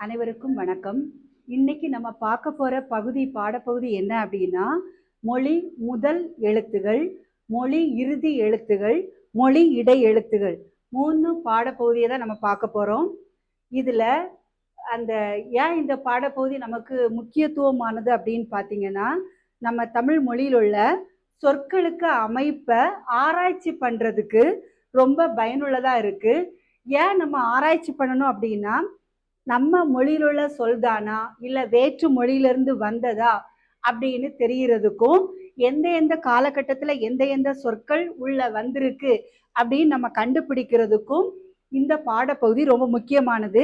அனைவருக்கும் வணக்கம். இன்னைக்கு நம்ம பார்க்க போற பாடப்பகுதி என்ன அப்படின்னா, மொழி முதல் எழுத்துகள், மொழி இறுதி எழுத்துகள், மொழி இடை எழுத்துகள் 3 பாடப்பகுதியை தான் நம்ம பார்க்க போறோம். இதுல ஏன் இந்த பாடப்பகுதி நமக்கு முக்கியத்துவமானது அப்படின்னு பார்த்தீங்கன்னா, நம்ம தமிழ் மொழியில் உள்ள சொற்களுக்கு அமைப்பை ஆராய்ச்சி பண்றதுக்கு ரொம்ப பயனுள்ளதா இருக்கு. ஏன் நம்ம ஆராய்ச்சி பண்ணணும் அப்படின்னா, நம்ம மொழியில் உள்ள சொல்தானா இல்ல வேற்று மொழியிலிருந்து வந்ததா அப்படின்னு தெரியறதுக்கும், எந்த காலகட்டத்துல எந்த சொற்கள் உள்ள வந்திருக்கு அப்படின்னு நம்ம கண்டுபிடிக்கிறதுக்கும் இந்த பாடப்பகுதி ரொம்ப முக்கியமானது.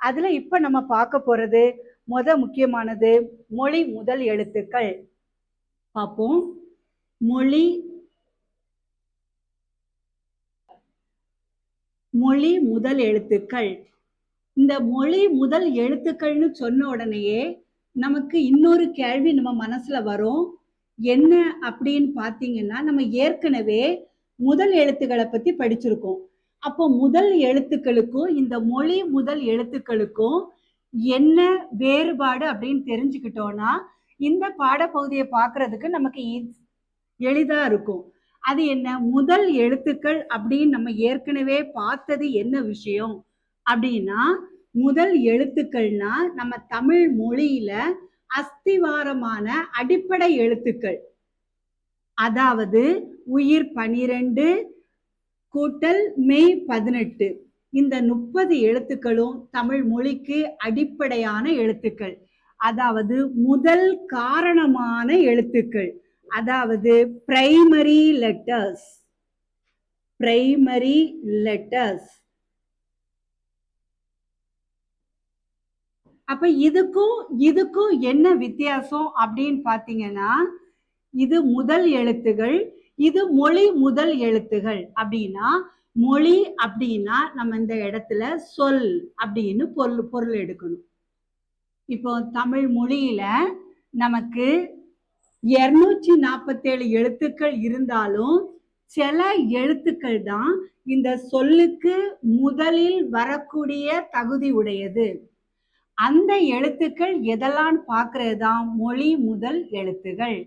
அதுல இப்ப நம்ம பார்க்க போறது முக்கியமானது மொழி முதல் எழுத்துக்கள் பார்ப்போம். மொழி முதல் எழுத்துக்கள். இந்த மொழி முதல் எழுத்துக்கள்னு சொன்ன உடனேயே நமக்கு இன்னொரு கேள்வி நம்ம மனசுல வரும். என்ன அப்படின்னு பாத்தீங்கன்னா, நம்ம ஏற்கனவே முதல் எழுத்துக்களை பத்தி படிச்சிருக்கோம். அப்போ முதல் எழுத்துக்களுக்கும் இந்த மொழி முதல் எழுத்துக்களுக்கும் என்ன வேறுபாடு அப்படின்னு தெரிஞ்சுக்கிட்டோம்னா, இந்த பாடப்பகுதியை பார்க்கறதுக்கு நமக்கு எளிதா இருக்கும். அது என்ன? முதல் எழுத்துக்கள் அப்படின்னு நம்ம ஏற்கனவே பார்த்தது என்ன விஷயம் அப்படின்னா, முதல் எழுத்துக்கள்னா நம்ம தமிழ் மொழியில அஸ்திவாரமான அடிப்படை எழுத்துக்கள். அதாவது உயிர் 12 கூட்டல் மெய் 18 இந்த 30 எழுத்துக்களும் தமிழ் மொழிக்கு அடிப்படையான எழுத்துக்கள். அதாவது முதல் காரணமான எழுத்துக்கள். அதாவது பிரைமரி லெட்டர்ஸ். அப்ப இதுக்கும் என்ன வித்தியாசம் அப்படின்னு பாத்தீங்கன்னா, இது முதல் எழுத்துகள், இது மொழி முதல் எழுத்துகள். அப்படின்னா மொழி அப்படின்னா நம்ம இந்த இடத்துல சொல் அப்படின்னு பொருள் எடுக்கணும். இப்போ தமிழ் மொழியில நமக்கு 247 எழுத்துக்கள் இருந்தாலும் சில எழுத்துக்கள் தான் இந்த சொல்லுக்கு முதலில் வரக்கூடிய தகுதி உடையது. அந்த எழுத்துக்கள் எதெல்லாம் பார்க்கறதுதான் மொழி முதல் எழுத்துகள்.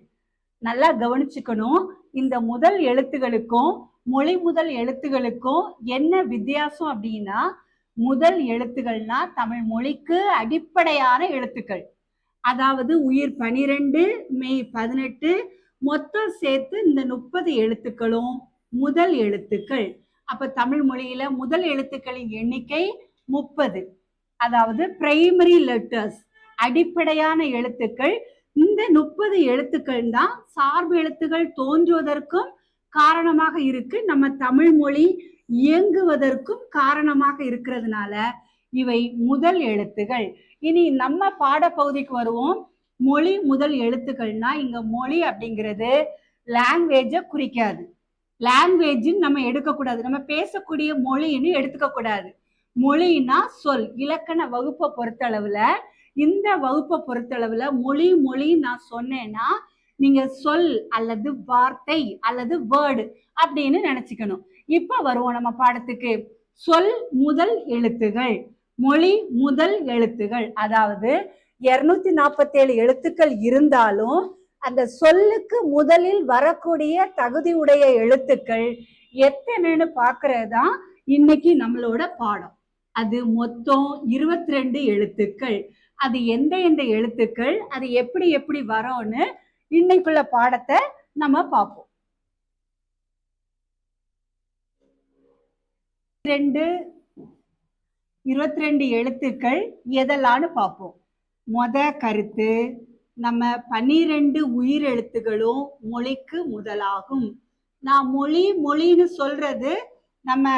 நல்லா கவனிச்சுக்கணும். இந்த முதல் எழுத்துகளுக்கும் மொழி முதல் எழுத்துகளுக்கும் என்ன வித்தியாசம் அப்படின்னா, முதல் எழுத்துக்கள்னா தமிழ் மொழிக்கு அடிப்படையான எழுத்துக்கள். அதாவது உயிர் 12 மெய் 18 மொத்தம் சேர்த்து இந்த 30 எழுத்துக்களும் முதல் எழுத்துக்கள். அப்ப தமிழ் மொழியில முதல் எழுத்துக்களின் எண்ணிக்கை 30. அதாவது பிரைமரி லெட்டர்ஸ், அடிப்படையான எழுத்துக்கள். இந்த 30 எழுத்துக்கள் தான் சார்பு எழுத்துக்கள் தோன்றுவதற்கும் காரணமாக இருக்கு, நம்ம தமிழ் மொழி இயங்குவதற்கும் காரணமாக இருக்கிறதுனால இவை முதல் எழுத்துகள். இனி நம்ம பாடப்பகுதிக்கு வருவோம். மொழி முதல் எழுத்துக்கள்னா, இங்க மொழி அப்படிங்கிறது லாங்குவேஜை குறிக்காது. லாங்குவேஜ் நம்ம எடுக்கக்கூடாது, நம்ம பேசக்கூடிய மொழின்னு எடுத்துக்க கூடாது. மொழின்னா சொல். இலக்கண வகுப்பை பொறுத்தளவுல, இந்த வகுப்பை பொறுத்தளவுல மொழி நான் சொன்னேன்னா நீங்க சொல் அல்லது வார்த்தை அல்லது வேர்டு அப்படின்னு நினைச்சுக்கணும். இப்ப வருவோம் நம்ம பாடத்துக்கு. சொல் முதல் எழுத்துகள், மொழி முதல் எழுத்துகள். அதாவது 247 எழுத்துக்கள் இருந்தாலும் அந்த சொல்லுக்கு முதலில் வரக்கூடிய தகுதி உடைய எழுத்துக்கள் எத்தனைன்னு பார்க்கறதுதான் இன்னைக்கு நம்மளோட பாடம். அது மொத்தம் 22 எழுத்துக்கள். அது எந்த எழுத்துக்கள், அது எப்படி வரோன்னு இன்னைக்குள்ள பாடத்தை நம்ம பார்ப்போம். 22 எழுத்துக்கள் எதெல்லாம்னு பார்ப்போம். கருத்து, நம்ம 12 உயிர் எழுத்துகளும் மொழிக்கு முதலாகும். நான் மொழின்னு சொல்றது நம்ம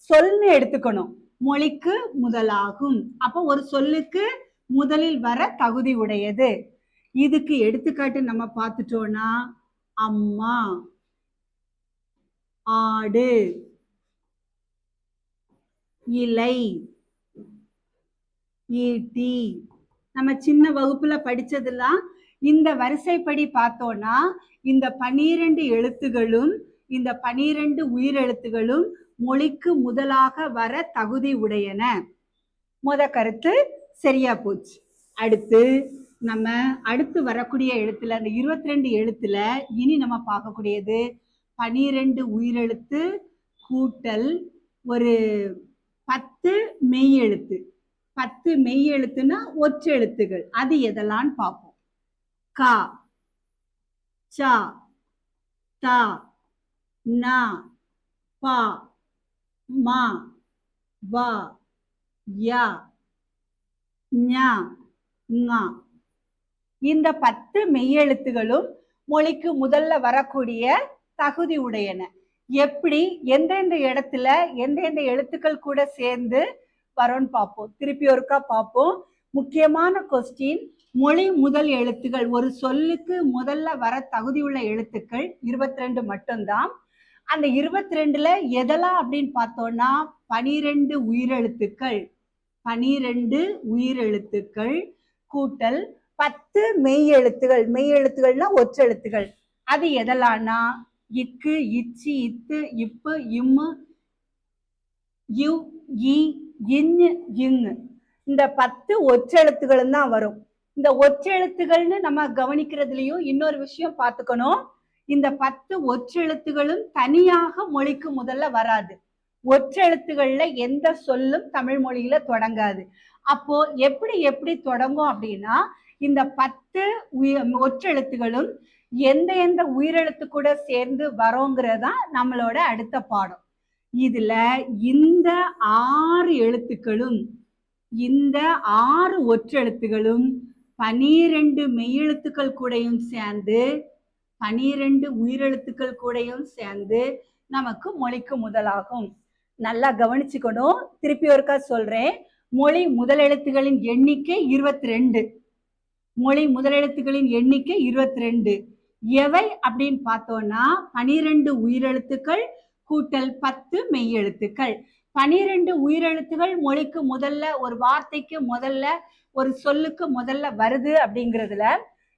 சொல்னு எடுத்துக்கணும். மொழிக்கு முதலாகும். அப்போ ஒரு சொல்லுக்கு முதலில் வர தகுதி உடையது. இதுக்கு எடுத்துக்காட்டு நம்ம பார்த்துட்டோம்னா, அம்மா, ஆடு, இலை, ஈட்டி. நம்ம சின்ன வகுப்புல படிச்சதெல்லாம் இந்த வரிசைப்படி பார்த்தோம்னா இந்த 12 எழுத்துகளும் இந்த 12 உயிரெழுத்துகளும் மொழிக்கு முதலாக வர தகுதி உடையன. கருத்து சரியா போச்சு. அடுத்து நம்ம அடுத்து வரக்கூடிய எழுத்துல அந்த 22 எழுத்துல இனி நம்ம பார்க்கக்கூடியது 12 உயிரெழுத்து கூட்டல் ஒரு 10 மெய் எழுத்து. 10 மெய் எழுத்துனா ஒற்றெழுத்துகள். அது எதெல்லாம் பார்ப்போம். கா, சா, தா, நா, பா, மா, வா, யா, ஞா, ஞா. இந்த 10 மெய்யெழுத்துகளும் மொழிக்கு முதல்ல வரக்கூடிய தகுதி உடையன. எப்படி எந்தெந்த இடத்துல எந்தெந்த எழுத்துக்கள் கூட சேர்ந்து வரோன்னு பார்ப்போம். திருப்பி ஒருக்கா பார்ப்போம். முக்கியமான கொஸ்டின், மொழி முதல் எழுத்துக்கள் ஒரு சொல்லுக்கு முதல்ல வர தகுதியுள்ள எழுத்துக்கள் 22 மட்டும்தான். அந்த 22ல எதெல்லாம் அப்படின்னு பார்த்தோம்னா 12 உயிரெழுத்துக்கள், 12 உயிரெழுத்துக்கள் கூட்டல் 10 மெய் எழுத்துகள். மெய் எழுத்துகள்னா ஒற்றெழுத்துகள். அது எதெல்லாம்னா இக்கு, இச்சி, இத்து, இப்பு, இம்மு, யு, இ, இன்னு, இங்கு. இந்த 10 ஒற்றெழுத்துகளும் தான் வரும். இந்த ஒற்றெழுத்துகள்னு நம்ம கவனிக்கிறதுலயும் இன்னொரு விஷயம் பார்த்துக்கணும். இந்த 10 ஒற்றெழுத்துகளும் தனியாக மொழிக்கு முதல்ல வராது. ஒற்றெழுத்துகள்ல எந்த சொல்லும் தமிழ் மொழியில தொடங்காது. அப்போ எப்படி தொடங்கும் அப்படின்னா இந்த 10 ஒற்றெழுத்துகளும் எந்த உயிரெழுத்து கூட சேர்ந்து வரோங்கிறதா நம்மளோட அடுத்த பாடம். இதுல இந்த 6 எழுத்துக்களும் இந்த 6 ஒற்றெழுத்துகளும் 12 மெய்யெழுத்துக்கள் கூடயும் சேர்ந்து 12 உயிரெழுத்துக்கள் கூடயும் சேர்ந்து நமக்கு மொழிக்கு முதலாகும். நல்லா கவனிச்சுக்கணும். திருப்பி ஒருக்கா சொல்றேன். மொழி முதலெழுத்துகளின் எண்ணிக்கை 22. மொழி முதலெழுத்துகளின் எண்ணிக்கை 22. எவை அப்படின்னு பார்த்தோம்னா 12 உயிரெழுத்துக்கள் கூட்டல் 10 மெய்யெழுத்துக்கள். 12 உயிரெழுத்துகள் மொழிக்கு முதல்ல ஒரு வார்த்தைக்கு முதல்ல ஒரு சொல்லுக்கு முதல்ல வருது அப்படிங்கிறதுல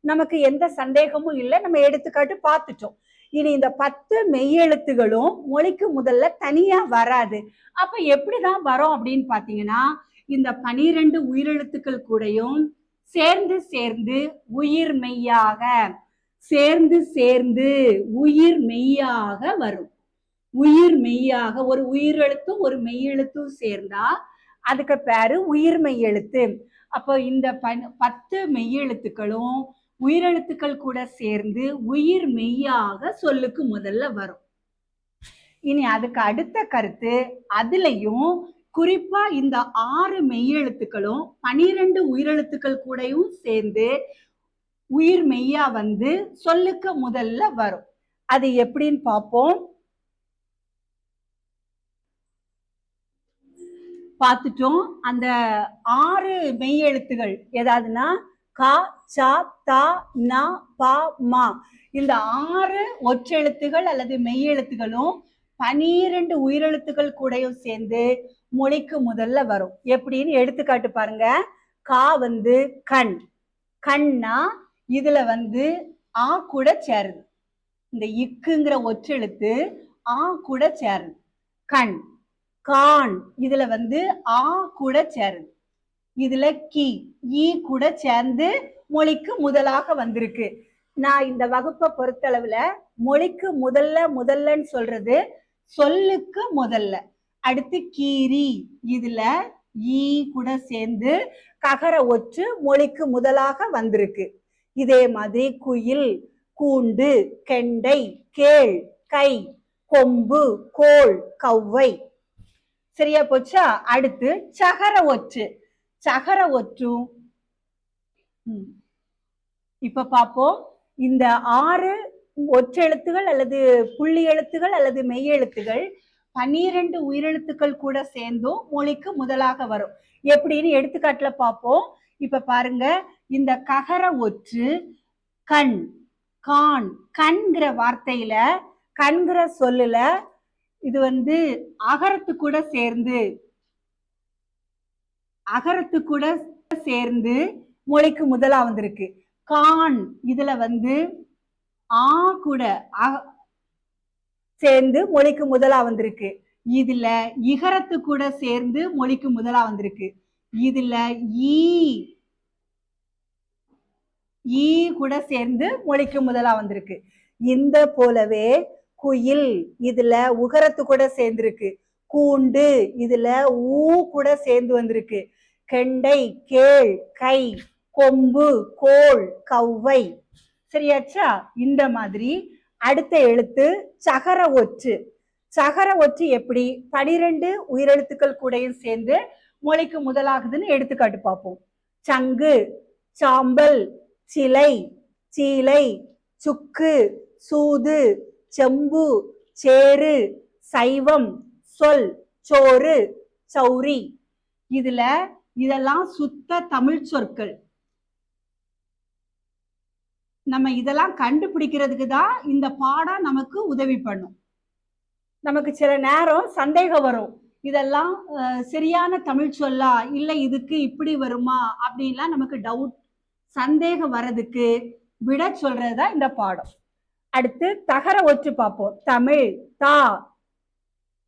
நமக்கு எந்த சந்தேகமும் இல்லை. நம்ம எடுத்துக்காட்டு பார்த்துட்டோம். இனி இந்த 10 மெய்யெழுத்துகளும் மொழிக்கு முதல்ல தனியா வராது. அப்ப எப்படிதான் வரும் அப்படின்னு பாத்தீங்கன்னா இந்த 12 உயிரெழுத்துக்கள் கூடயும் சேர்ந்து உயிர் மெய்யாக சேர்ந்து உயிர் மெய்யாக வரும். உயிர் மெய்யாக ஒரு உயிரெழுத்தும் ஒரு மெய்யெழுத்தும் சேர்ந்தா அதுக்கு பேரு உயிர் மெய்யெழுத்து. அப்போ இந்த 10 மெய்யெழுத்துக்களும் உயிரெழுத்துக்கள் கூட சேர்ந்து உயிர் மெய்யாக சொல்லுக்கு முதல்ல வரும். இனி அதுக்கு அடுத்த கருத்து, அதுலயும் குறிப்பா இந்த 6 மெய்யெழுத்துக்களும் 12 உயிரெழுத்துக்கள் கூடயும் சேர்ந்து உயிர் மெய்யா வந்து சொல்லுக்கு முதல்ல வரும். அது எப்படின்னு பார்ப்போம். பார்த்துட்டோம். அந்த 6 மெய்யெழுத்துகள் ஏதாவதுன்னா கா, சா, தா, நா, பா, மா. இந்த 6 ஒற்றெழுத்துகள் அல்லது மெய்யெழுத்துகளும் 12 உயிரெழுத்துக்கள் கூடயும் சேர்ந்து மொழிக்கு முதல்ல வரும். எப்படின்னு எடுத்துக்காட்டு பாருங்க. கா வந்து கண். கண்ணா இதுல வந்து ஆ கூட சேருது. இந்த இக்குங்கிற ஒற்றெழுத்து ஆ கூட சேருது. கண். கான் இதுல வந்து ஆ கூட சேருது. இதுல கி, ஈ கூட சேர்ந்து மொழிக்கு முதலாக வந்திருக்கு. நான் இந்த வகுப்பை பொறுத்தளவுல மொழிக்கு முதல்லன்னு சொல்றது சொல்லுக்கு முதல்ல. அடுத்து கீரி இதுல ஈ கூட சேர்ந்து ககர ஒற்று மொழிக்கு முதலாக வந்திருக்கு. இதே மாதிரி குயில், கூண்டு, கெண்டை, கேள், கை, கொம்பு, கோள், கவ்வை. சரியா போச்சா? அடுத்து சகர ஒற்று. சகர ஒற்றும் இப்ப பார்ப்போம். இந்த 6 ஒற்றெழுத்துகள் அல்லது புள்ளி எழுத்துகள் அல்லது மெய்யெழுத்துகள் 12 உயிரெழுத்துக்கள் கூட சேர்ந்தும் மொழிக்கு முதலாக வரும். எப்படின்னு எடுத்துக்காட்டுல பார்ப்போம். இப்ப பாருங்க. இந்த ககர ஒற்று கண், கான். கண்கிற வார்த்தையில கண்கிற சொல்லுல இது வந்து அகரத்து கூட சேர்ந்து மொழிக்கு முதலா வந்திருக்கு. கான் இதுல வந்து ஆ கூட சேர்ந்து மொழிக்கு முதலா வந்திருக்கு. இதுல இகரத்து கூட சேர்ந்து மொழிக்கு முதலா வந்திருக்கு. இதுல ஈ ஈ கூட சேர்ந்து மொழிக்கு முதலா வந்திருக்கு. இந்த போலவே குயில் இதுல உகரத்து கூட சேர்ந்திருக்கு. கூண்டு இதுல ஊ கூட சேர்ந்து வந்திருக்கு. கெண்டை கேள் கை கொம்பு கோள் கவ்வை. சரியாச்சா? இந்த மாதிரி அடுத்த எழுத்து சகர ஒற்று. சகர ஒற்று எப்படி 12 உயிரெழுத்துக்கள் கூடயும் சேர்ந்து மொழிக்கு முதலாகுதுன்னு எடுத்துக்காட்டு பார்ப்போம். சங்கு சாம்பல் சிலை சீலை சுக்கு சூது செம்பு சேறு சைவம் சொல் சோறு சௌரி. இதுல இதெல்லாம் சுத்த தமிழ் சொற்கள். நம்ம இதெல்லாம் கண்டுபிடிக்கிறதுக்கு தான் இந்த பாடம் நமக்கு உதவி பண்ணும். நமக்கு சில நேரம் சந்தேகம் வரும், இதெல்லாம் சரியான தமிழ் சொல்லா இல்லை இதுக்கு இப்படி வருமா அப்படின்லாம் நமக்கு டவுட் சந்தேகம் வர்றதுக்கு விட சொல்றதுதான் இந்த பாடம். அடுத்து தகர ஒற்று பார்ப்போம். தமிழ் தா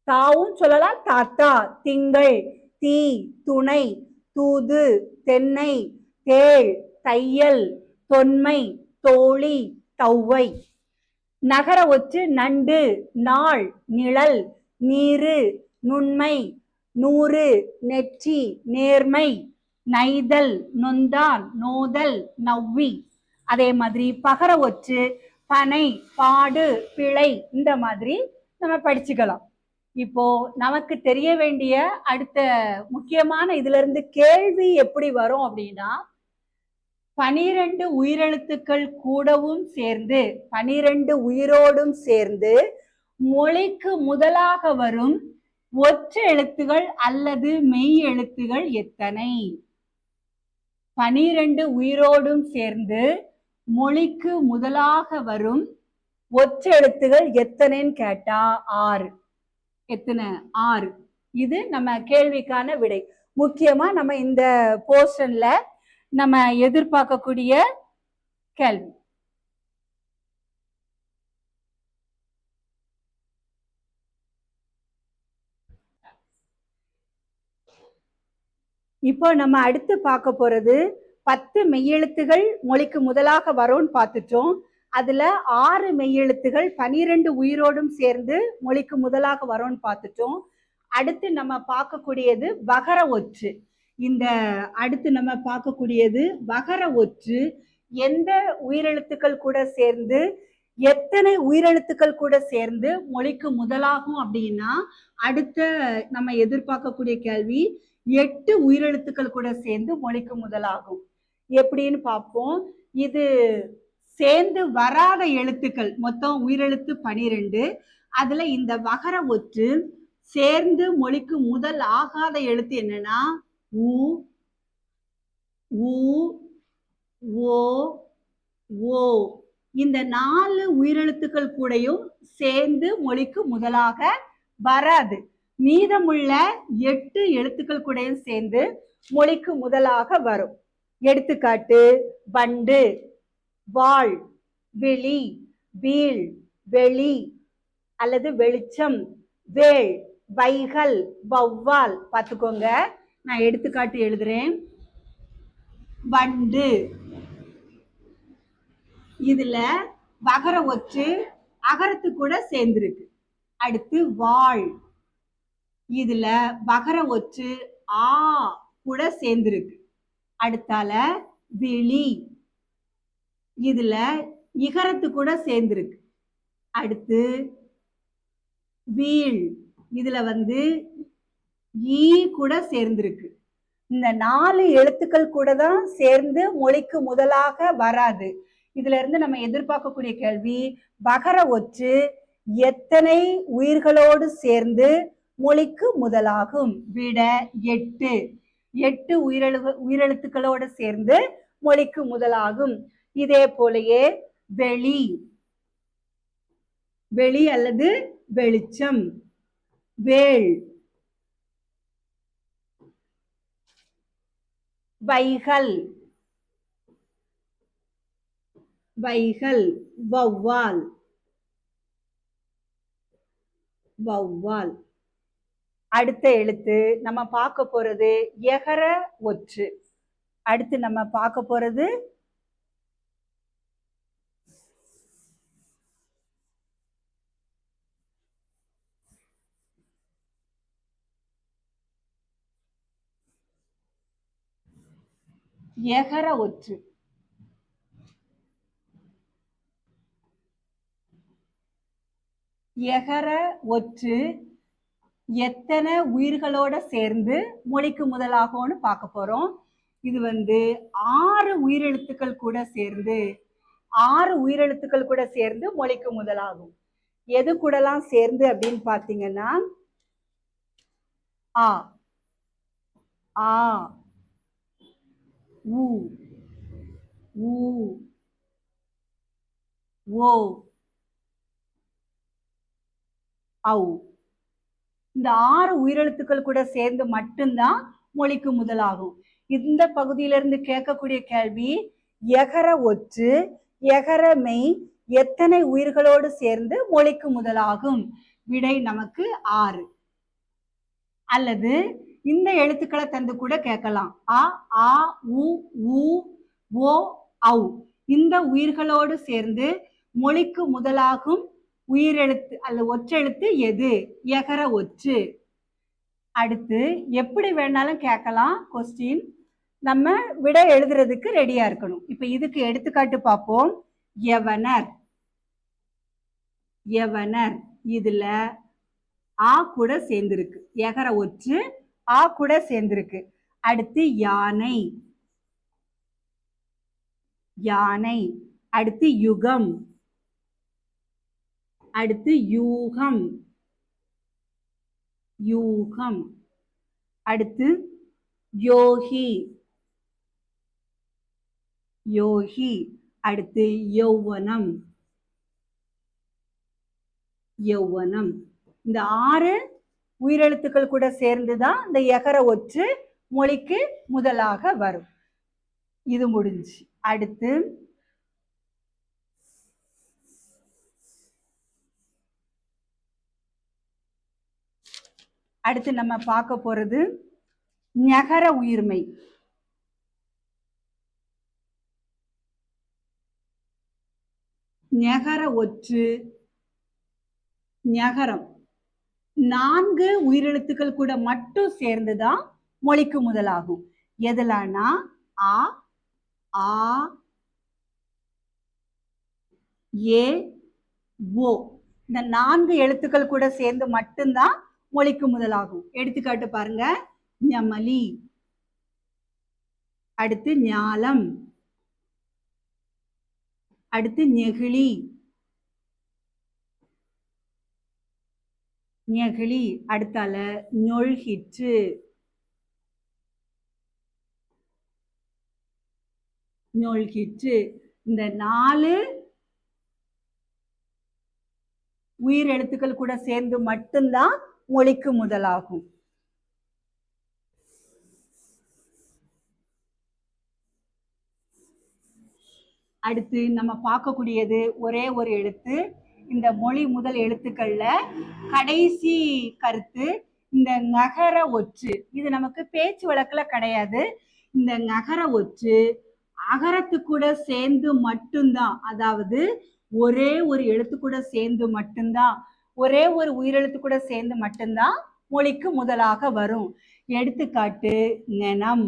தாவும் சொல்லலாம் தாத்தா திங்கள் தீ துணை தூது தென்னை தேள் தையல் தொன்மை தோழி தௌவை. நகர ஒற்று நண்டு நாள் நிழல் நீரு நுண்மை நூறு நெற்றி நேர்மை நைதல் நொந்தான் நோதல் நவ்வி. அதே மாதிரி பகர ஒற்று பனை பாடு பிழை. இந்த மாதிரி நம்ம படிச்சுக்கலாம். இப்போ நமக்கு தெரிய வேண்டிய அடுத்த முக்கியமான இதுல இருந்து கேள்வி எப்படி வரும் அப்படின்னா, 12 உயிரெழுத்துக்கள் கூடவும் சேர்ந்து 12 உயிரோடும் சேர்ந்து மொழிக்கு முதலாக வரும் ஒற்றை எழுத்துகள் அல்லது மெய் எழுத்துகள் எத்தனை? 12 உயிரோடும் சேர்ந்து மொழிக்கு முதலாக வரும் ஒற்றை எழுத்துகள் எத்தனைன்னு கேட்டா 6. எத்தனை? 6. இது நம்ம கேள்விக்கான விடை. முக்கியமா நம்ம இந்த போர்ஷன்ல நம்ம எதிர்பார்க்கக்கூடிய கேள்வி. இப்போ நம்ம அடுத்து பார்க்க போறது 10 மெய்யெழுத்துகள் மொழிக்கு முதலாக வரும்னு பார்த்துட்டோம். அதுல 6 மெய்யெழுத்துகள் 12 உயிரோடும் சேர்ந்து மொழிக்கு முதலாக வரும்னு பார்த்துட்டோம். அடுத்து நம்ம பார்க்கக்கூடியது வகர ஒற்று. இந்த அடுத்து நம்ம பார்க்கக்கூடியது வகர ஒற்று. எந்த உயிரெழுத்துக்கள் கூட சேர்ந்து எத்தனை உயிரெழுத்துக்கள் கூட சேர்ந்து மொழிக்கு முதலாகும் அப்படின்னா, அடுத்த நம்ம எதிர்பார்க்கக்கூடிய கேள்வி 8 உயிரெழுத்துக்கள் கூட சேர்ந்து மொழிக்கு முதலாகும். எப்படின்னு பார்ப்போம். இது சேர்ந்து வராத எழுத்துக்கள் மொத்தம் உயிரெழுத்து 12. அதுல இந்த வகர ஒற்று சேர்ந்து மொழிக்கு முதல் ஆகாத எழுத்து என்னன்னா உ ஊ ஓ ஓ. இந்த 4 உயிரெழுத்துக்கள் கூடயும் சேர்ந்து மொழிக்கு முதலாக வராது. மீதமுள்ள 8 எழுத்துக்கள் கூடயும் சேர்ந்து மொழிக்கு முதலாக வரும். எடுத்துக்காட்டு வண்டு வாள் வெளி வீழ் வெளி அல்லது வெளிச்சம் வேள் வைகள் வௌவால். பார்த்துக்கோங்க, நான் எடுத்துக்காட்டு எழுதுறேன். வண்டு இதுல வகர ஒற்று அகரத்து கூட சேர்ந்திருக்கு. அடுத்து வாள் இதுல வகர ஒற்று ஆ கூட சேர்ந்திருக்கு. அடுத்தால விழி இதுல இகரத்து கூட சேர்ந்திருக்கு. அடுத்து வீழ் இதுல ஈ கூட சேர்ந்திருக்கு. இந்த 4 எழுத்துக்கள் கூட தான் சேர்ந்து மொழிக்கு முதலாக வராது. இதுல இருந்து நம்ம எதிர்பார்க்கக்கூடிய கேள்வி வகர ஒற்று எத்தனை உயிர்களோடு சேர்ந்து மொழிக்கு முதலாகும்? விட 8. 8 உயிரெழுத்துக்களோடு சேர்ந்து மொழிக்கு முதலாகும். இதே போலயே வெளி வெளி அல்லது வெளிச்சம் வேள் வைகள் வைகள் வௌவால். அடுத்த எழுத்து நம்ம பார்க்க போறது எகர ஒற்று. அடுத்து நம்ம பார்க்க போறது எகர ஒற்று. எகர ஒற்று எத்தனை உயிர்களோட சேர்ந்து மொழிக்கு முதலாகும்னு பார்க்க போறோம். இது 6 உயிரெழுத்துக்கள் கூட சேர்ந்து 6 உயிரெழுத்துக்கள் கூட சேர்ந்து மொழிக்கு முதலாகும். எது கூடலாம் சேர்ந்து அப்படின்னு பார்த்தீங்கன்னா ஆ, ஆ, ஊ, ஊ, ஓ, ஔ. இந்த 6 உயிரெழுத்துக்கள் கூட சேர்ந்து மட்டும்தான் மொழிக்கு முதலாகும். இந்த பகுதியிலிருந்து கேட்கக்கூடிய கேள்வி எகர ஒற்று எகர மெய் எத்தனை உயிர்களோடு சேர்ந்து மொழிக்கு முதலாகும்? விடை நமக்கு 6. அல்லது இந்த எழுத்துக்களை தந்து கூட கேட்கலாம். அ, ஆ, உ, ஊ, ஓ, ஔ. இந்த உயிர்களோடு சேர்ந்து மொழிக்கு முதலாகும் உயிரெழுத்து அல்ல ஒற்றெழுத்து எது? எகர ஒற்று. அடுத்து எப்படி வேணாலும் கேட்கலாம் கொஸ்டின். நம்ம விடை எழுதுறதுக்கு ரெடியா இருக்கணும். இப்ப இதுக்கு எடுத்துக்காட்டு பார்ப்போம். யவனர். யவனர் இதுல ஆ கூட சேர்ந்திருக்கு. எகர ஒற்று ஆ கூட சேர்ந்திருக்கு. அடுத்து யானை. யானை. அடுத்து யுகம். அடுத்து யூகம். யூகம். அடுத்து யோகி. யோகி. அடுத்து யௌவனம். யௌவனம். இந்த 6 உயிரெழுத்துக்கள் கூட சேர்ந்துதான் இந்த எகர ஒற்று மொழிக்கு முதலாக வரும். இது முடிஞ்சு. அடுத்து நம்ம பார்க்க போறது ஞகர உயிர்மை. ஞகர ஒற்று ஞகரம் 4 உயிரெழுத்துக்கள் கூட மட்டும் சேர்ந்துதான் மொழிக்கு முதலாகும். எதுலனா ஆ, ஆ, ஏ, ஓ. இந்த 4 எழுத்துக்கள் கூட சேர்ந்து மட்டும்தான் மொழிக்கு முதலாகும். எடுத்துக்காட்டு பாருங்க. ஞமலி. அடுத்து ஞாலம். அடுத்து நெகிழி. நெகிழி. அடுத்தால நொழ்கிற்று. நொழ்கிற்று. இந்த 4 உயிர் எழுத்துக்கள் கூட சேர்ந்து மட்டும்தான் மொழிக்கு முதலாகும். அடுத்து நம்ம பார்க்கக்கூடியது ஒரே ஒரு எழுத்து. இந்த மொழி முதல் எழுத்துக்கள்ல கடைசி கருத்து இந்த நகர ஒற்று. இது நமக்கு பேச்சு வழக்குல கிடையாது. இந்த நகர ஒற்று அகரத்து கூட சேர்ந்து மட்டும்தான், அதாவது ஒரே ஒரு எழுத்து கூட சேர்ந்து மட்டும்தான், ஒரே ஒரு உயிரெழுத்து கூட சேர்ந்து மட்டும்தான் மொழிக்கு முதலாக வரும். எடுத்துக்காட்டு ஞனம்.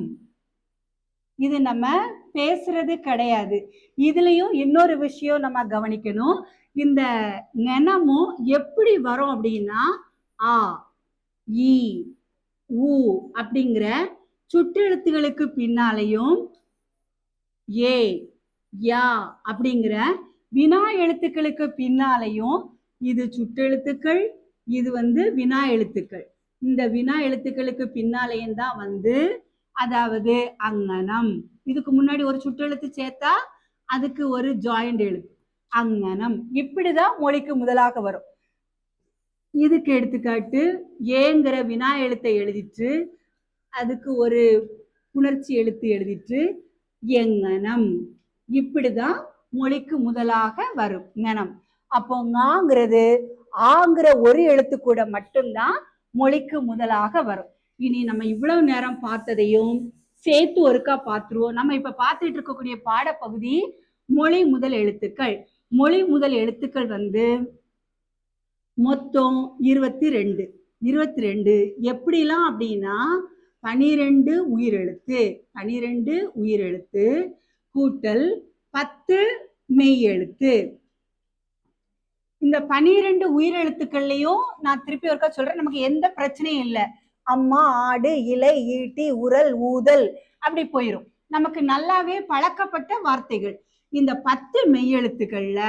இது நம்ம பேசுறது கிடையாது. இதுலயும் இன்னொரு விஷயம் நம்ம கவனிக்கணும். இந்த ஞனமும் எப்படி வரும் அப்படின்னா ஆ, ஈ, ஊ அப்படிங்கிற சுற்றெழுத்துகளுக்கு பின்னாலையும் ஏ, யா அப்படிங்கிற வினா எழுத்துக்களுக்கு பின்னாலையும் இது சுற்றெழுத்துக்கள், இது வினா எழுத்துக்கள். இந்த வினா எழுத்துக்களுக்கு பின்னாலையும் தான் அதாவது அங்கனம். இதுக்கு முன்னாடி ஒரு சுற்றெழுத்து சேர்த்தா அதுக்கு ஒரு ஜாயிண்ட் எழுத்து அங்கனம். இப்படிதான் மொழிக்கு முதலாக வரும். இதுக்கு எடுத்துக்காட்டு ஏங்கிற வினா எழுத்தை எழுதிட்டு அதுக்கு ஒரு புணர்ச்சி எழுத்து எழுதிட்டு எங்கனம். இப்படிதான் மொழிக்கு முதலாக வரும் ஞனம். அப்போ ங்கிறது ஆங்கிற ஒரு எழுத்து கூட மட்டும்தான் மொழிக்கு முதலாக வரும். இனி நம்ம இவ்வளவு நேரம் பார்த்ததையும் சேர்த்து ஒருக்கா பார்த்துருவோம். நம்ம இப்ப பார்த்துட்டு இருக்கக்கூடிய பாடப்பகுதி மொழி முதல் எழுத்துக்கள். மொழி முதல் எழுத்துக்கள் வந்து மொத்தம் 22 எப்படிலாம் அப்படின்னா 12 உயிரெழுத்து கூட்டல் 10 மெய் எழுத்து. இந்த 12 உயிரெழுத்துக்கள்லயும் நான் திருப்பி ஒருக்கா சொல்றேன், நமக்கு எந்த பிரச்சனையும் இல்லை. அம்மா, ஆடு, இலை, ஈட்டி, உரல், ஊதல் அப்படி போயிடும். நமக்கு நல்லாவே பழக்கப்பட்ட வார்த்தைகள். இந்த 10 மெய்யெழுத்துக்கள்ல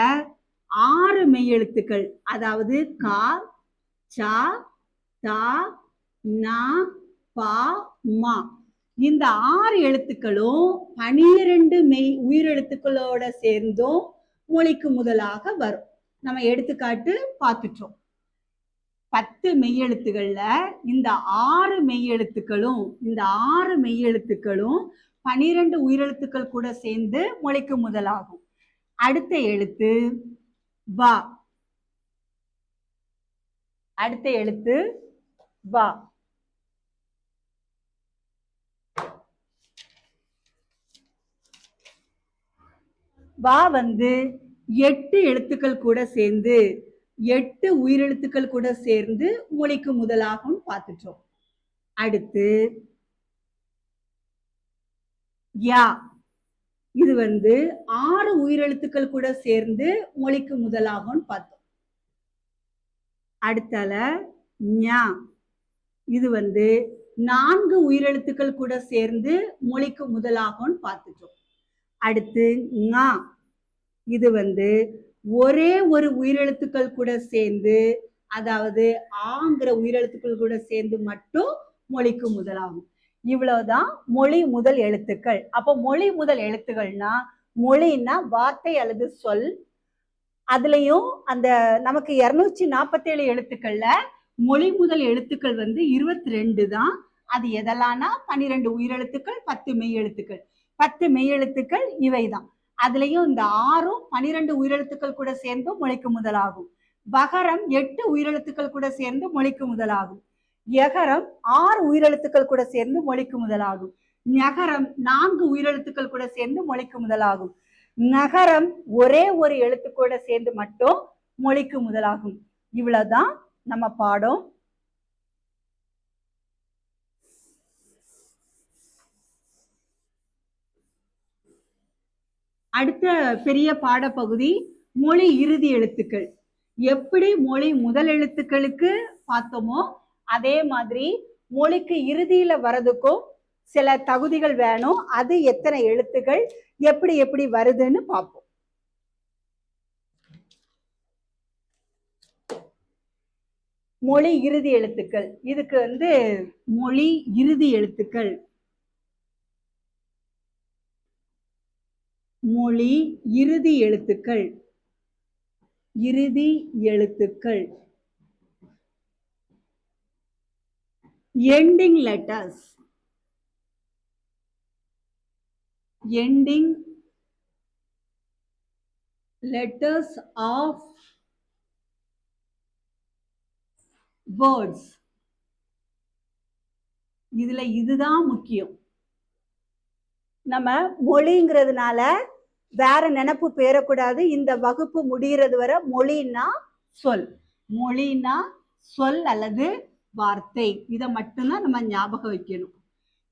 6 மெய்யெழுத்துக்கள், அதாவது கா, சா, தா, நா, பா, மா, இந்த 6 எழுத்துக்களும் 12 மெய் உயிரெழுத்துக்களோட சேர்ந்தும் மொழிக்கு முதலாக வரும். நம்ம எடுத்துக்காட்டு பார்த்துட்டோம். 10 மெய்யெழுத்துக்கள்ல இந்த 6 மெய்யெழுத்துக்களும் 12 உயிரெழுத்துக்கள் கூட சேர்ந்து மொழிக்கு முதலாகும். அடுத்த எழுத்து வா. வா வந்து 8 எழுத்துக்கள் கூட சேர்ந்து 8 உயிரெழுத்துக்கள் கூட சேர்ந்து மொழிக்கு முதலாகும் பார்த்துட்டோம். அடுத்து யா. இது வந்து 6 உயிரெழுத்துக்கள் கூட சேர்ந்து மொழிக்கு முதலாகும் பார்த்தோம். அடுத்தால ஞா. இது வந்து 4 உயிரெழுத்துக்கள் கூட சேர்ந்து மொழிக்கு முதலாகும் பார்த்துட்டோம். அடுத்து ஙா. இது வந்து ஒரே ஒரு உயிரெழுத்துக்கள் கூட சேர்ந்து, அதாவது ஆங்கிற உயிரெழுத்துக்கள் கூட சேர்ந்து மட்டும் மொழிக்கு முதலாகும். இவ்வளவுதான் மொழி முதல் எழுத்துக்கள். அப்போ மொழி முதல் எழுத்துக்கள்னா, மொழின்னா வார்த்தை அல்லது சொல். அதுலயும் அந்த நமக்கு 247 எழுத்துக்கள்ல மொழி முதல் எழுத்துக்கள் வந்து 22 தான். அது எதெல்லாம்னா 12 உயிரெழுத்துக்கள், 10 மெய் எழுத்துக்கள். 10 மெய் எழுத்துக்கள் இவைதான். அதுலயும் இந்த 6ம் 12 உயிரெழுத்துக்கள் கூட சேர்ந்து மொழிக்கு முதலாகும். வகரம் 8 உயிரெழுத்துக்கள் கூட சேர்ந்து மொழிக்கு முதலாகும். யகரம் 6 உயிரெழுத்துக்கள் கூட சேர்ந்து மொழிக்கு முதலாகும். ஞகரம் 4 உயிரெழுத்துக்கள் கூட சேர்ந்து மொழிக்கு முதலாகும். நகரம் ஒரே ஒரு எழுத்து கூட சேர்ந்து மட்டும் மொழிக்கு முதலாகும். இவ்வளவுதான் நம்ம பாடம். அடுத்த பெரிய பாடப்பகுதி மொழி இறுதி எழுத்துக்கள். எப்படி மொழி முதல் எழுத்துக்களுக்கு பார்த்தோமோ அதே மாதிரி மொழிக்கு இறுதியில வரதுக்கும் சில தகுதிகள் வேணும். அது எத்தனை எழுத்துக்கள், எப்படி எப்படி வருதுன்னு பார்ப்போம். மொழி இறுதி எழுத்துக்கள். இதுக்கு வந்து மொழி இறுதி எழுத்துக்கள், மொழி இறுதி எழுத்துக்கள், ending letters, of words. இதுல இதுதான் முக்கியம். நம்ம மொழிங்கிறதுனால வேற நினைப்பு பெறக்கூடாது. இந்த வகுப்பு முடிகிறது வரை மொழின்னா சொல் அல்லது வார்த்தை. இதை மட்டும்தான் நம்ம ஞாபகம் வைக்கணும்.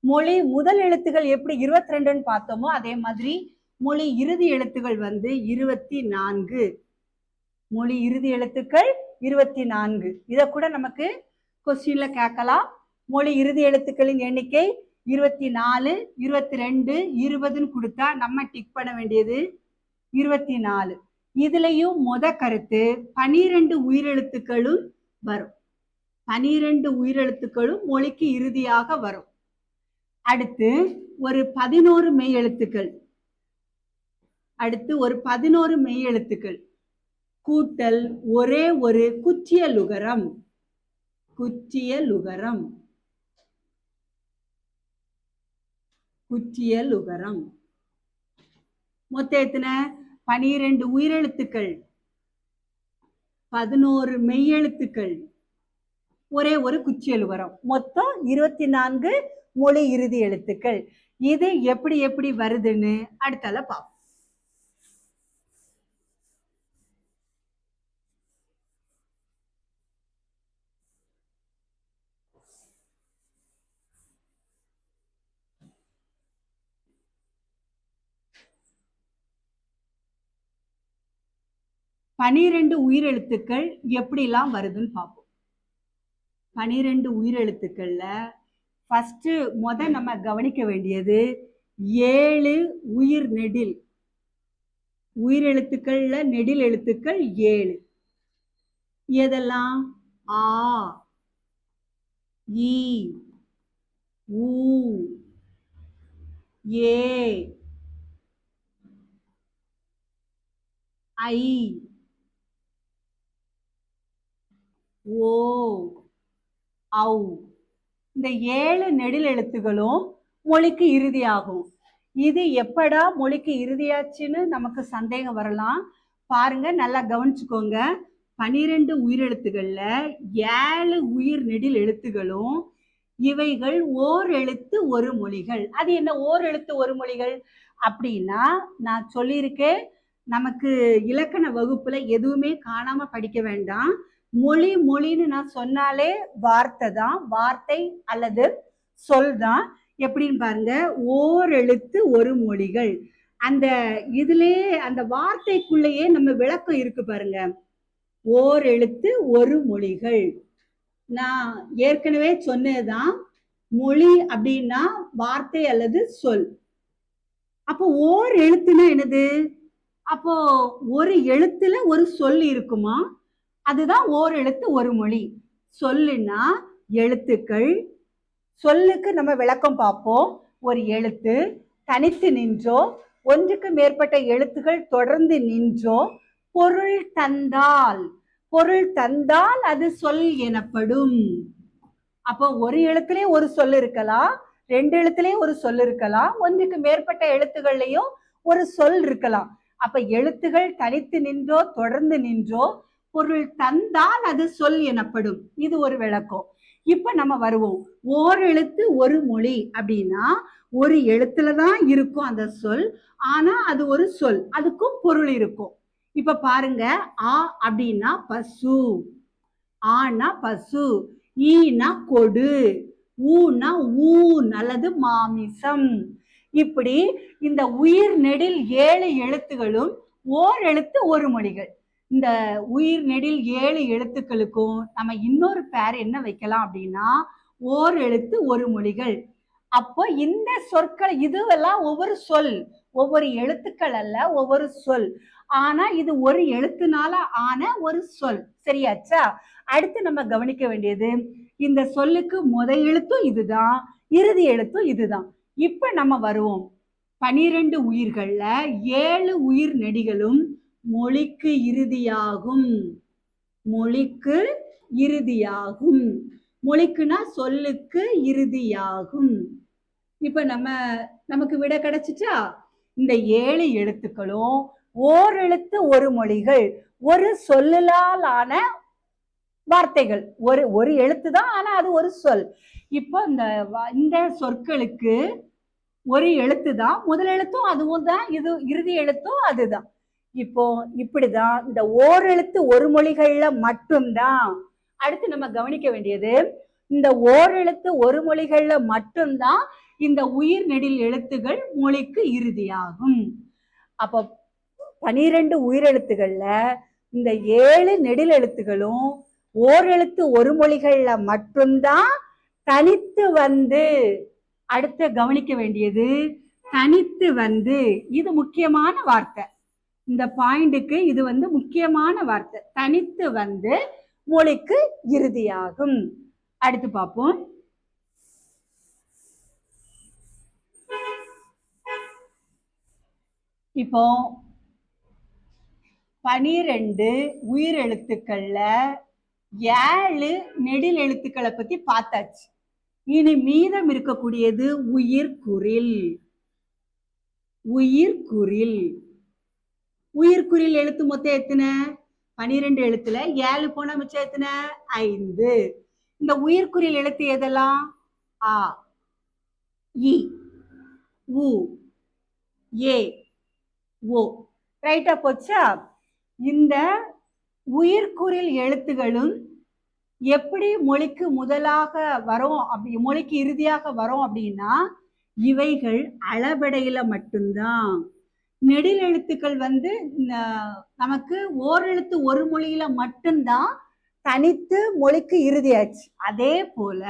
மொழி முதல் எழுத்துகள் எப்படி 22ன்னு பார்த்தோமோ அதே மாதிரி மொழி இறுதி எழுத்துக்கள் வந்து 24. மொழி இறுதி எழுத்துக்கள் 24. இதை கூட நமக்கு கொஸ்டின்ல கேட்கலாம். மொழி இறுதி எழுத்துக்களின் எண்ணிக்கை 24, 22, 20ன்னு கொடுத்தா நம்ம டிக் பண்ண வேண்டியது 24. இதுலயும் கருத்து 12 உயிரெழுத்துக்களும் வரும். 12 உயிரெழுத்துக்களும் மொழிக்கு இறுதியாக வரும். அடுத்து ஒரு 11 மெய் எழுத்துக்கள் கூட்டல் ஒரே ஒரு குற்றிய லுகரம். மொத்தம் எத்தனை? 12 உயிரெழுத்துக்கள், 11 மெய்யெழுத்துக்கள், ஒரே ஒரு குச்சியல் வரும். மொத்தம் 24 மொழி இறுதி எழுத்துக்கள். இது எப்படி எப்படி வருதுன்னு அடுத்தால பார்ப்போம். பனிரெண்டு உயிரெழுத்துக்கள் எப்படிலாம் வருதுன்னு பார்ப்போம். 12 உயிரெழுத்துக்கள்ல ஃபர்ஸ்ட் நம்ம கவனிக்க வேண்டியது 7 உயிர் நெடில். உயிரெழுத்துக்கள்ல நெடில் எழுத்துக்கள் 7. எதெல்லாம்? ஆ, ஈ, ஊ, ஏ, ஐ, ஓ, ஔ. இந்த 7 நெடில் எழுத்துகளும் மொழிக்கு இறுதியாகும். இது எப்படா மொழிக்கு இறுதியாச்சுன்னு நமக்கு சந்தேகம் வரலாம். பாருங்க, நல்லா கவனிச்சுக்கோங்க. 12 உயிரெழுத்துகள்ல 7 உயிர் நெடில் எழுத்துகளும் இவைகள் ஓர் எழுத்து ஒரு மொழிகள். அது என்ன ஓர் எழுத்து ஒரு மொழிகள் அப்படின்னா, நான் சொல்லியிருக்கேன், நமக்கு இலக்கண வகுப்புல எதுவுமே காணாம படிக்க வேண்டாம். மொழி மொழின்னு நான் சொன்னாலே வார்த்தை தான், வார்த்தை அல்லது சொல் தான். எப்படின்னு பாருங்க, ஓர் எழுத்து ஒரு மொழிகள். அந்த இதுலயே அந்த வார்த்தைக்குள்ளேயே நம்ம விளக்கம் இருக்கு பாருங்க. ஓர் எழுத்து ஒரு மொழிகள். நான் ஏற்கனவே சொன்னதுதான், மொழி அப்படின்னா வார்த்தை அல்லது சொல். அப்போ ஓர் எழுத்துனா என்னது? அப்போ ஒரு எழுத்துல ஒரு சொல் இருக்குமா? அதுதான் ஓர் எழுத்து ஒரு மொழி. சொல்லுன்னா எழுத்துக்கள். சொல்லுக்கு நம்ம விளக்கம் பார்ப்போம். ஒரு எழுத்து தனித்து நின்றோ ஒன்றுக்கு மேற்பட்ட எழுத்துக்கள் தொடர்ந்து நின்றோ பொருள் தந்தால் அது சொல் எனப்படும். அப்போ ஒரு எழுத்துலயே ஒரு சொல் இருக்கலாம், 2 எழுத்துலயும் ஒரு சொல் இருக்கலாம், ஒன்றுக்கு மேற்பட்ட எழுத்துக்கள்லயும் ஒரு சொல் இருக்கலாம். அப்ப எழுத்துகள் தனித்து நின்றோ தொடர்ந்து நின்றோ பொருள் தந்தால் அது சொல் எனப்படும். இது ஒரு விளக்கம். இப்ப நம்ம வருவோம். ஓர் எழுத்து ஒரு மொழி அப்படின்னா ஒரு எழுத்துலதான் இருக்கும் அந்த சொல், ஆனா அது ஒரு சொல், அதுக்கும் பொருள் இருக்கும். இப்ப பாருங்க, ஆ அப்படின்னா பசு, ஆனா பசு, ஈனா கொடு, ஊனா ஊன் அல்லது மாமிசம். இப்படி இந்த உயிர் நெடில் 7 எழுத்துகளும் ஓர் எழுத்து ஒரு மொழிகள். இந்த உயிர் நெடில் 7 எழுத்துக்களுக்கும் நம்ம இன்னொரு பேர் என்ன வைக்கலாம் அப்படின்னா ஓர் எழுத்து ஒரு மொழிகள். அப்போ இந்த சொற்கள் இதுவெல்லாம் ஒவ்வொரு சொல், ஒவ்வொரு எழுத்துக்கள் அல்ல, ஒவ்வொரு சொல். ஆனா இது ஒரு எழுத்துனால ஆன ஒரு சொல். சரியாச்சா? அடுத்து நம்ம கவனிக்க வேண்டியது, இந்த சொல்லுக்கு முதல் எழுத்தும் இதுதான், இறுதி எழுத்தும் இதுதான். இப்ப நம்ம வருவோம். 12 உயிர்கள்ல 7 உயிர் நெடிகளும் மொழிக்கு இறுதியாகும். மொழிக்கு இறுதியாகும். மொழிக்குனா சொல்லுக்கு இறுதியாகும். இப்ப நமக்கு விட கிடைச்சிச்சா? இந்த 7 எழுத்துக்களும் ஓர் எழுத்து ஒரு மொழிகள், ஒரு சொல்லால் ஆன வார்த்தைகள். ஒரு எழுத்து தான், ஆனா அது ஒரு சொல். இப்போ இந்த சொற்களுக்கு ஒரு எழுத்து தான், முதல் எழுத்தும் அதுவும் தான், இது இறுதி எழுத்தும் அதுதான். இப்போ இப்படிதான் இந்த ஓர் எழுத்து ஒரு மொழிகள்ல மட்டும்தான். அடுத்து நம்ம கவனிக்க வேண்டியது, இந்த ஓர் எழுத்து ஒரு மொழிகள்ல மட்டும்தான் இந்த உயிர் நெடில் எழுத்துகள் மொழிக்கு இறுதியாகும். அப்போ 12 உயிரெழுத்துகள்ல இந்த 7 நெடில் எழுத்துகளும் ஓர் எழுத்து ஒரு மொழிகள்ல மட்டும்தான் தனித்து வந்து. அடுத்து கவனிக்க வேண்டியது தனித்து வந்து. இது முக்கியமான வார்த்தை. இந்த பாயிண்ட்டுக்கு இது முக்கியமான வார்த்தை. தனித்து வந்து மொழிக்கு இறுதியாகும். அடுத்து பார்ப்போம். இப்போ 12 உயிர் எழுத்துக்கள்ல 7 நெடில் எழுத்துக்களை பத்தி பார்த்தாச்சு. இனி மீதம் இருக்கக்கூடியது உயிர்குறில். உயிர்குறில் உயிர்குறில் எழுத்து மொத்தம் எத்தனை? 12 எழுத்துல 7 போன மிச்சம் எத்தனை? 5. இந்த உயிர்க்குறில் எழுத்து எதெல்லாம்? ஆ, இ, உ, ஏ, ஓ. ரைட்டா போச்சா? இந்த உயிர்க்குறில் எழுத்துகளும் எப்படி மொழிக்கு முதலாக வரும், அப்படி மொழிக்கு இறுதியாக வரும் அப்படின்னா இவைகள் அளபடையில மட்டும்தான். நெடில் எழுத்துக்கள் நமக்கு ஓரெழுத்து ஒரு மொழியில மட்டும்தான் தனித்து மொழிக்கு இறுதியாச்சு. அதே போல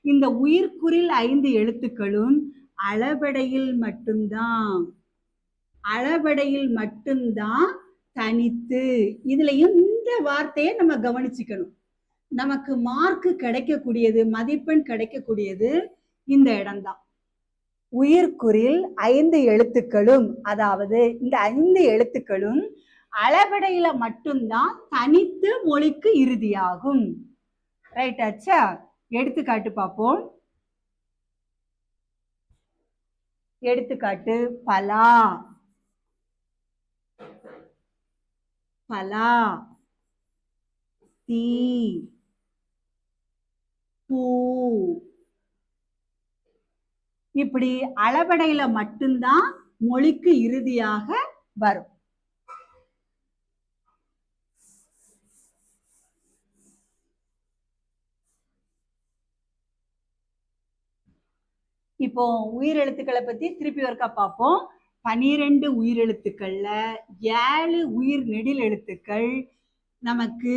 இந்த உயிர்க்குறில் 5 எழுத்துக்களும் அளபடையில் மட்டும்தான் தனித்து. இதுலயும் இந்த வார்த்தையை நம்ம கவனிச்சுக்கணும். நமக்கு மார்க் கிடைக்கக்கூடியது, மதிப்பெண் கிடைக்கக்கூடியது இந்த இடம்தான். உயிர்க்குறில் 5 எழுத்துக்களும், அதாவது இந்த 5 எழுத்துக்களும் அளபடையில மட்டும்தான் தனித்து மொழிக்கு இறுதியாகும். ரைட் ஆச்சா? எடுத்துக்காட்டு பார்ப்போம். எடுத்துக்காட்டு பலா, பலா, தீ, பூ. இப்படி அளபடையில மட்டும்தான் மொழிக்கு இறுதியாக வரும். இப்போ உயிரெழுத்துக்களை பத்தி திருப்பி ஒருக்கா பார்ப்போம். 12 உயிரெழுத்துக்கள்ல 7 உயிர் நெடில் எழுத்துக்கள் நமக்கு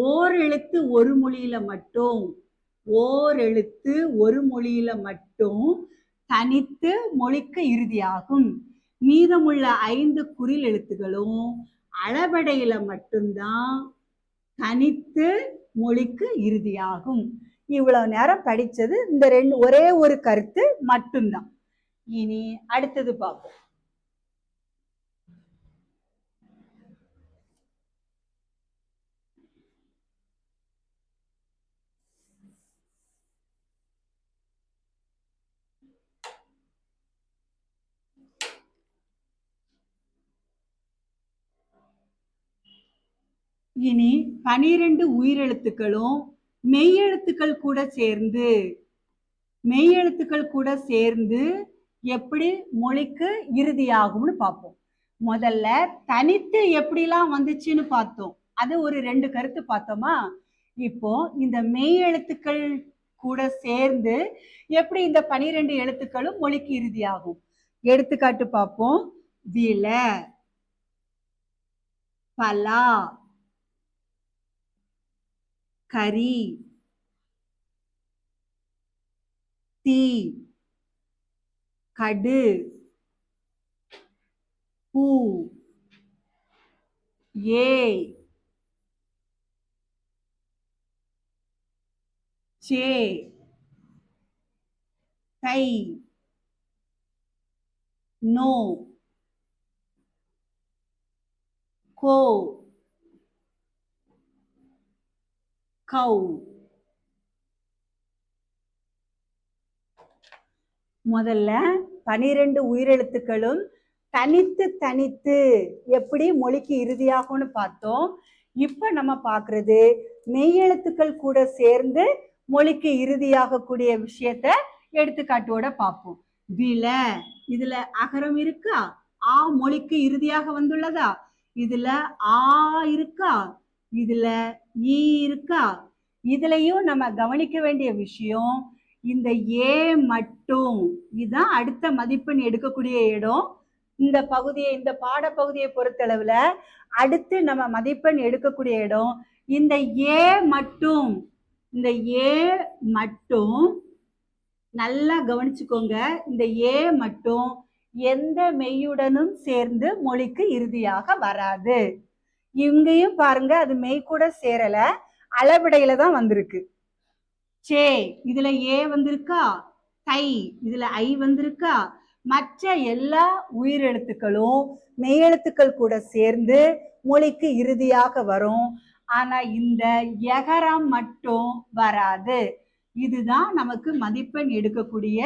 ஓரெழுத்து ஒரு மொழியில மட்டும் தனித்து மொழிக்கு இறுதியாகும். மீதமுள்ள 5 குறில் எழுத்துகளும் அளபடையில மட்டும்தான் தனித்து மொழிக்கு இறுதியாகும். இவ்வளவு நேரம் படிச்சது இந்த ஒரே ஒரு கருத்து மட்டும்தான். இனி அடுத்தது பார்ப்போம். இனி 12 உயிரெழுத்துக்களும் மெய்யெழுத்துக்கள் கூட சேர்ந்து எப்படி மொழிக்கு இறுதியாகும்னு பார்ப்போம். முதல்ல தனித்து எப்படிலாம் வந்துச்சுன்னு பார்த்தோம். அது ஒரு 2 கருத்து பார்த்தோமா? இப்போ இந்த மெய்யெழுத்துக்கள் கூட சேர்ந்து எப்படி இந்த 12 எழுத்துக்களும் மொழிக்கு இறுதியாகும். எடுத்துக்காட்டு பார்ப்போம். வில, பலா, கரி, தீ, கடு, பூ, ஏ, சே, தை, நோ, கோ, கௌ. முதல்ல 12 உயிரெழுத்துக்களும் தனித்து எப்படி மொழிக்கு இறுதியாகும்னு பார்த்தோம். இப்ப நம்ம பார்க்கிறது மெய்யெழுத்துக்கள் கூட சேர்ந்து மொழிக்கு இறுதியாகக்கூடிய விஷயத்த எடுத்துக்காட்டோட பார்ப்போம். வில, இதுல அகரம் இருக்கா? ஆ மொழிக்கு இறுதியாக வந்துள்ளதா? இதுல ஆ இருக்கா? இதுல ஈ இருக்கா? இதுலயும் நம்ம கவனிக்க வேண்டிய விஷயம், இந்த ஏ மட்டும், இதுதான் அடுத்த மதிப்பெண் எடுக்கக்கூடிய இடம். இந்த பகுதியை, இந்த பாடப்பகுதியை பொறுத்தளவுல அடுத்து நம்ம மதிப்பெண் எடுக்கக்கூடிய இடம் இந்த ஏ மட்டும். இந்த ஏ மட்டும் நல்லா கவனிச்சுக்கோங்க. இந்த ஏ மட்டும் எந்த மெய்யுடனும் சேர்ந்து மொழிக்கு இறுதியாக வராது. இங்கேயும் பாருங்க, அது மெய் கூட சேரல, அளபடையில தான் வந்திருக்கு. சே, இதுல ஏ வந்திருக்கா? தை, இதுல ஐ வந்திருக்கா? மற்ற எல்லா உயிரெழுத்துக்களும் மெய்யெழுத்துக்கள் கூட சேர்ந்து மொழிக்கு இறுதியாக வரும். ஆனா இந்த யகரம் மட்டும் வராது. இதுதான் நமக்கு மதிப்பெண் எடுக்கக்கூடிய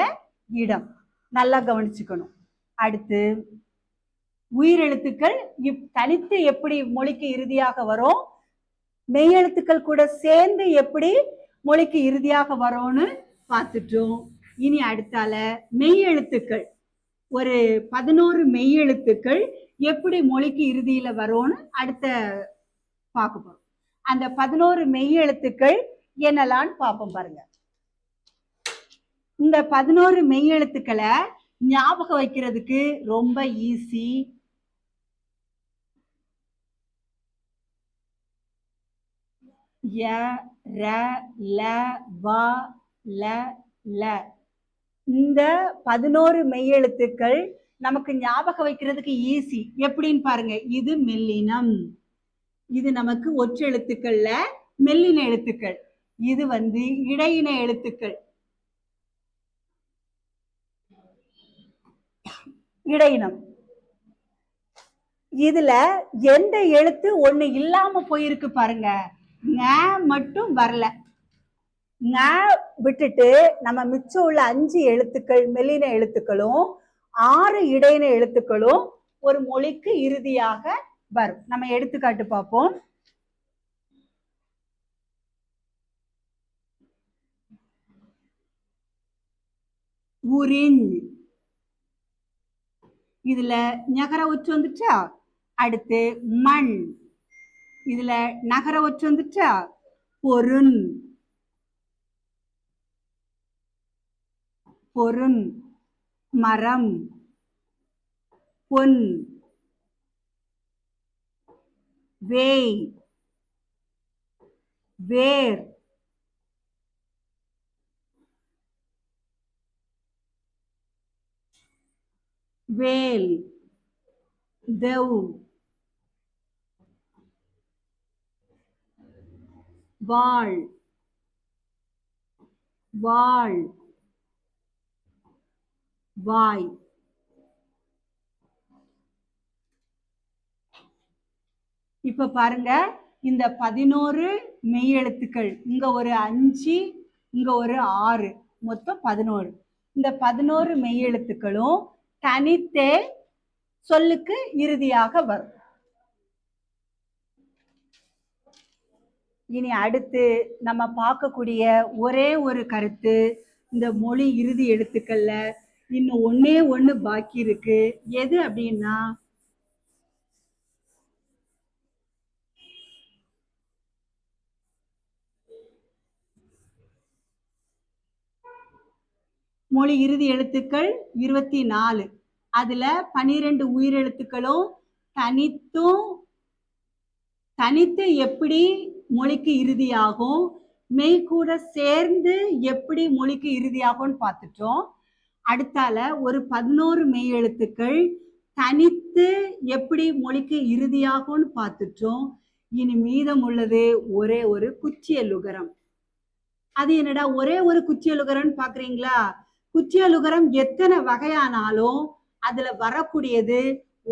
இடம். நல்லா கவனிச்சுக்கணும். அடுத்து உயிரெழுத்துக்கள் தனித்து எப்படி மொழிக்கு இறுதியாக வரும், மெய்யெழுத்துக்கள் கூட சேர்ந்து எப்படி மொழிக்கு இறுதியாக வரும்னு பார்த்துட்டோம். இனி அடுத்தால மெய் எழுத்துக்கள், ஒரு 11 மெய் எழுத்துக்கள் எப்படி மொழிக்கு இறுதியில வரும்னு அடுத்த பார்க்க போறோம். அந்த 11 மெய் எழுத்துக்கள் என்னலான்னு பார்ப்போம் பாருங்க. இந்த 11 மெய் எழுத்துக்களை ஞாபகம் வைக்கிறதுக்கு ரொம்ப ஈஸி. ய, ர, ல, வ, ல, ல. இந்த 11 மெய்யெழுத்துக்கள் நமக்கு ஞாபகம் வைக்கிறதுக்கு ஈஸி. எப்படின்னு பாருங்க. இது மெல்லினம், இது நமக்கு ஒற்றெழுத்துக்கள்ல மெல்லின எழுத்துக்கள். இது இடையின எழுத்துக்கள், இடையினம். இதுல எந்த எழுத்து ஒண்ணு இல்லாம போயிருக்கு பாருங்க. ங மட்டும் வரல. ங விட்டுட்டு நம்ம மிச்சம் உள்ள 5 எழுத்துக்கள் மெல்லின எழுத்துக்களும் 6 இடையின எழுத்துக்களும் ஒரு மொழிக்கு இறுதியாக வரும். நம்ம எடுத்துக்காட்டு பார்ப்போம். உரிஞ், இதுல நகர ஒற்று வந்துச்சா. அடுத்து மண், இதுல நகர ஒற்று வந்துச்சா. பொருண், பொருண். மரம், பொன். வேய், வேர். வேல், தெவ். வாழ், வாழ். வாய். இப்ப பாருங்க, இந்த 11 மெய்யெழுத்துக்கள், இங்க ஒரு 5, இங்க ஒரு 6, மொத்தம் 11. இந்த 11 மெய்யெழுத்துக்களும் தனித்தே சொல்லுக்கு இறுதியாக வரும். இனி அடுத்து நம்ம பார்க்கக்கூடிய ஒரே ஒரு கருத்து, இந்த மொழி இறுதி எழுத்துக்கள்ல இன்னும் ஒன்னே ஒண்ணு பாக்கி இருக்கு. எது அப்படின்னா மொழி இறுதி எழுத்துக்கள் 24. அதுல 12 உயிரெழுத்துக்களும் தனித்து எப்படி மொழிக்கு இறுதியாகும், மெய் கூட சேர்ந்து எப்படி மொழிக்கு இறுதியாகும்னு பார்த்துட்டோம். அடுத்தால ஒரு 11 மெய் எழுத்துக்கள் தனித்து எப்படி மொழிக்கு இறுதியாகும்னு பார்த்துட்டோம். இனி மீதம் உள்ளது ஒரே ஒரு குச்சியலுகரம். அது என்னடா ஒரே ஒரு குச்சியலுகரம்னு பாக்குறீங்களா? குச்சியலுகரம் எத்தனை வகையானாலும் அதுல வரக்கூடியது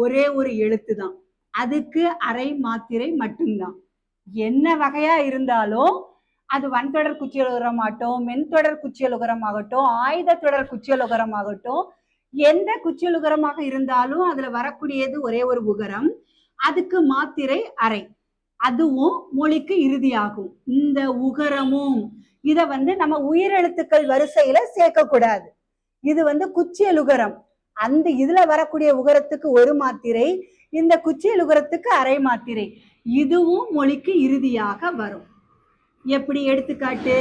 ஒரே ஒரு எழுத்து தான். அதுக்கு அரை மாத்திரை மட்டும்தான். என்ன வகையா இருந்தாலும் அது வன்தொடர் குச்சியலுகரம் ஆகட்டும், மென்தொடர் குச்சியலுகரம் ஆகட்டும், ஆயுத தொடர் குச்சியலுகரம் ஆகட்டும், எந்த குச்சியலுகரமாக இருந்தாலும் அதுல வரக்கூடியது ஒரே ஒரு உகரம். அதுக்கு மாத்திரை அரை, அதுவும் மொழிக்கு இறுதியாகும். இந்த உகரமும் இத நம்ம உயிரெழுத்துக்கள் வரிசையில சேர்க்க கூடாது. இது குச்சியலுகரம். அந்த இதுல வரக்கூடிய உகரத்துக்கு ஒரு மாத்திரை, இந்த குச்சியலுகரத்துக்கு அரை மாத்திரை. இதுவும் மொழிக்கு இறுதியாக வரும். எப்படி? எடுத்துக்காட்டு,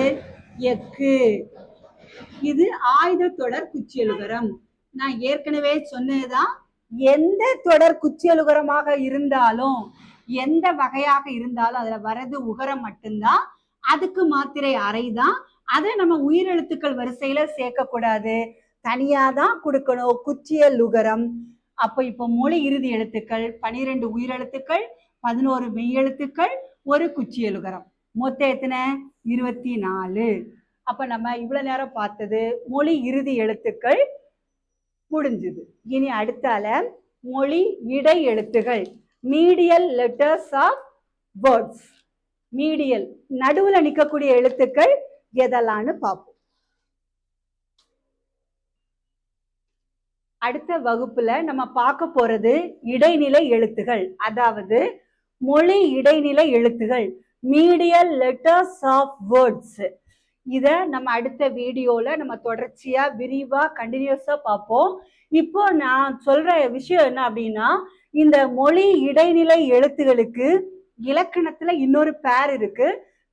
எக்கு. இது ஆயுத தொடர் குச்சியலுகரம். நான் ஏற்கனவே சொன்னதுதான், எந்த தொடர் குச்சியலுகரமாக இருந்தாலும், எந்த வகையாக இருந்தாலும் அதுல வரது உகரம் மட்டும்தான். அதுக்கு மாத்திரை அரை தான். அதை நம்ம உயிரெழுத்துக்கள் வரிசையில சேர்க்க கூடாது, தனியாதான் கொடுக்கணும். குச்சியலுகரம். அப்ப இப்ப மொழி இறுதி எழுத்துக்கள் 12 உயிரெழுத்துக்கள், 11 மெய்யெழுத்துக்கள், ஒரு குச்சியலுகரம். மொத்தம் எத்தனை? 24. அப்ப நம்ம இவ்வளவு நேரம் பார்த்தது மொழி இறுதி எழுத்துக்கள் முடிஞ்சுது. இனி அடுத்தால மொழி இடை எழுத்துகள், medial letters of words. Medial, நடுவுல நிற்கக்கூடிய எழுத்துக்கள் எதெல்லாம்னு பார்ப்போம். அடுத்த வகுப்புல நம்ம பார்க்க போறது இடைநிலை எழுத்துகள், அதாவது மொழி இடைநிலை எழுத்துகள், மீடியல் லெட்டர்ஸ் ஆஃப் வேர்ட்ஸ். இதை நம்ம அடுத்த வீடியோல நம்ம தொடர்ச்சியா விரிவா கண்டினியூஸா பார்ப்போம். இப்போ நான் சொல்ற விஷயம் என்ன அப்படின்னா, இந்த மொழி இடைநிலை எழுத்துகளுக்கு இலக்கணத்துல இன்னொரு பேர் இருக்கு.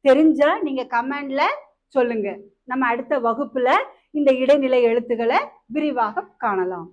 தெரிஞ்சா நீங்க கமெண்ட்ல சொல்லுங்க. நம்ம அடுத்த வகுப்புல இந்த இடைநிலை எழுத்துக்களை விரிவாக காணலாம்.